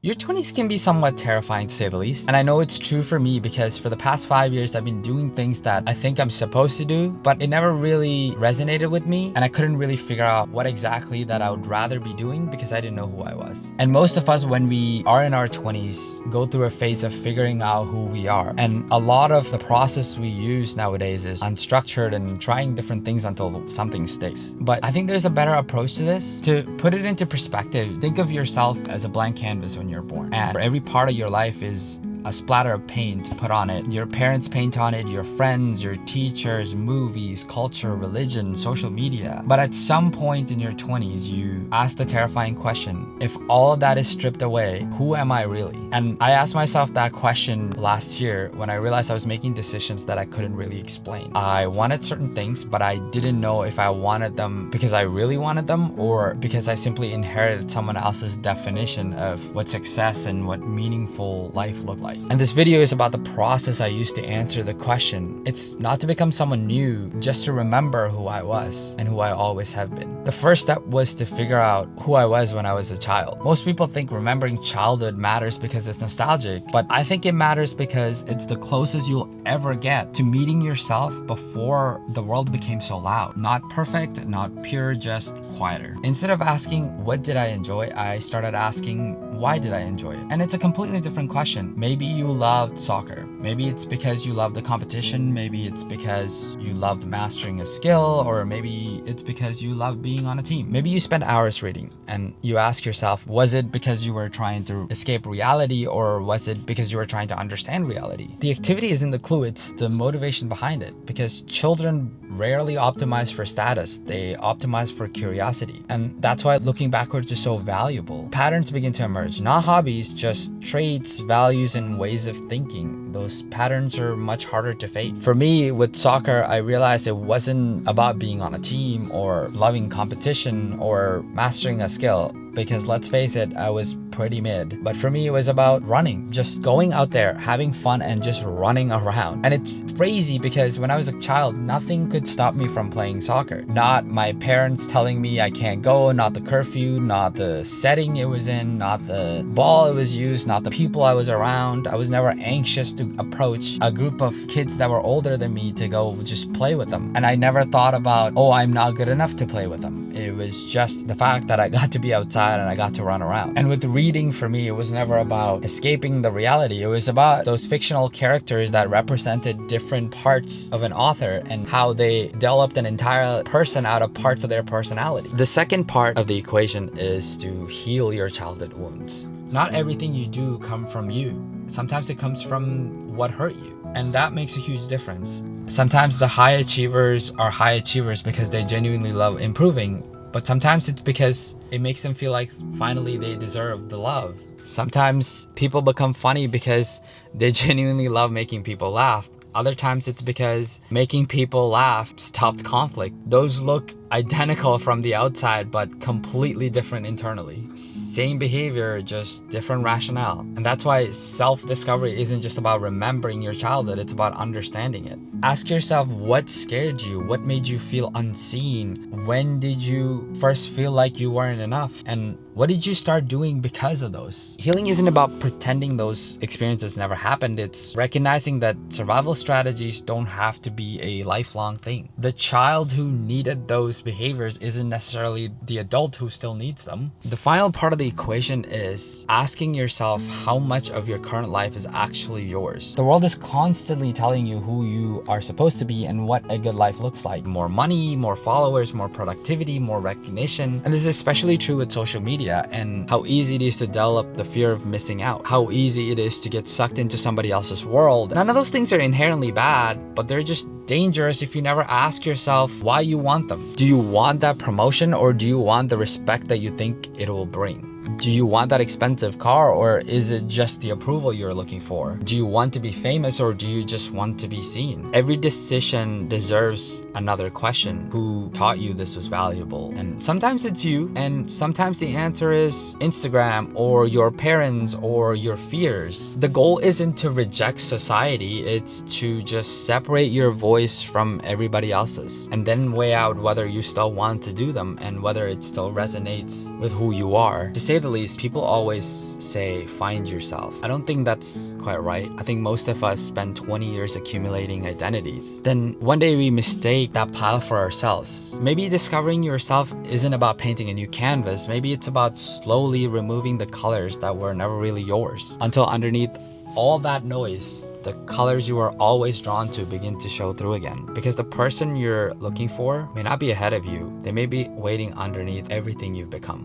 Your 20s can be somewhat terrifying to say the least. And I know it's true for me because for the past 5 years, I've been doing things that I think I'm supposed to do, but it never really resonated with me. And I couldn't really figure out what exactly that I would rather be doing because I didn't know who I was. And most of us, when we are in our 20s, go through a phase of figuring out who we are. And a lot of the process we use nowadays is unstructured and trying different things until something sticks. But I think there's a better approach to this. To put it into perspective, think of yourself as a blank canvas when you're born. And every part of your life is a splatter of paint put on it. Your parents paint on it, your friends, your teachers, movies, culture, religion, social media. But at some point in your 20s, you ask the terrifying question, if all of that is stripped away, who am I really? And I asked myself that question last year when I realized I was making decisions that I couldn't really explain. I wanted certain things, but I didn't know if I wanted them because I really wanted them or because I simply inherited someone else's definition of what success and what meaningful life looked like. And this video is about the process I used to answer the question. It's not to become someone new, just to remember who I was and who I always have been. The first step was to figure out who I was when I was a child. Most people think remembering childhood matters because it's nostalgic, but I think it matters because it's the closest you'll ever get to meeting yourself before the world became so loud. Not perfect, not pure, just quieter. Instead of asking, what did I enjoy? I started asking, why did I enjoy it? And it's a completely different question. Maybe you loved soccer. Maybe it's because you loved the competition. Maybe it's because you loved mastering a skill, or maybe it's because you loved being on a team. Maybe you spent hours reading and you ask yourself, was it because you were trying to escape reality, or was it because you were trying to understand reality? The activity isn't the clue, it's the motivation behind it, because children rarely optimize for status, they optimize for curiosity. And that's why looking backwards is so valuable. Patterns begin to emerge, not hobbies, just traits, values, and ways of thinking. Those patterns are much harder to fake. For me, with soccer, I realized it wasn't about being on a team or loving competition or mastering a skill, because let's face it, I was pretty mid. But for me, it was about running, just going out there, having fun, and just running around. And it's crazy because when I was a child, nothing could stop me from playing soccer. Not my parents telling me I can't go, not the curfew, not the setting it was in, not the ball it was used, not the people I was around. I was never anxious to approach a group of kids that were older than me to go just play with them. And I never thought about, oh, I'm not good enough to play with them. It was just the fact that I got to be outside and I got to run around. And with reading, for me, it was never about escaping the reality. It was about those fictional characters that represented different parts of an author and how they developed an entire person out of parts of their personality. The second part of the equation is to heal your childhood wounds. Not everything you do comes from you. Sometimes it comes from what hurt you. And that makes a huge difference. Sometimes the high achievers are high achievers because they genuinely love improving, but sometimes it's because it makes them feel like finally they deserve the love. Sometimes people become funny because they genuinely love making people laugh. Other times it's because making people laugh stopped conflict. Those look identical from the outside, but completely different internally. Same behavior, just different rationale. And that's why self-discovery isn't just about remembering your childhood, it's about understanding it. Ask yourself, what scared you? What made you feel unseen? When did you first feel like you weren't enough? And what did you start doing because of those? Healing isn't about pretending those experiences never happened. It's recognizing that survival strategies don't have to be a lifelong thing. The child who needed those behaviors isn't necessarily the adult who still needs them. The final part of the equation is asking yourself how much of your current life is actually yours. The world is constantly telling you who you are supposed to be and what a good life looks like. More money, more followers, more productivity, more recognition. And this is especially true with social media and how easy it is to develop the fear of missing out. How easy it is to get sucked into somebody else's world. None of those things are inherently bad, but they're just dangerous if you never ask yourself why you want them. Do you want that promotion, or do you want the respect that you think it will bring? Do you want that expensive car, or is it just the approval you're looking for? Do you want to be famous, or do you just want to be seen? Every decision deserves another question. Who taught you this was valuable? And sometimes it's you, and sometimes the answer is Instagram or your parents or your fears. The goal isn't to reject society, it's to just separate your voice from everybody else's, and then weigh out whether you still want to do them and whether it still resonates with who you are. To say the least, people always say, find yourself. I don't think that's quite right. I think most of us spend 20 years accumulating identities. Then one day we mistake that pile for ourselves. Maybe discovering yourself isn't about painting a new canvas. Maybe it's about slowly removing the colors that were never really yours, until underneath all that noise, the colors you were always drawn to begin to show through again. Because the person you're looking for may not be ahead of you. They may be waiting underneath everything you've become.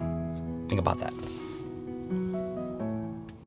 Think about that.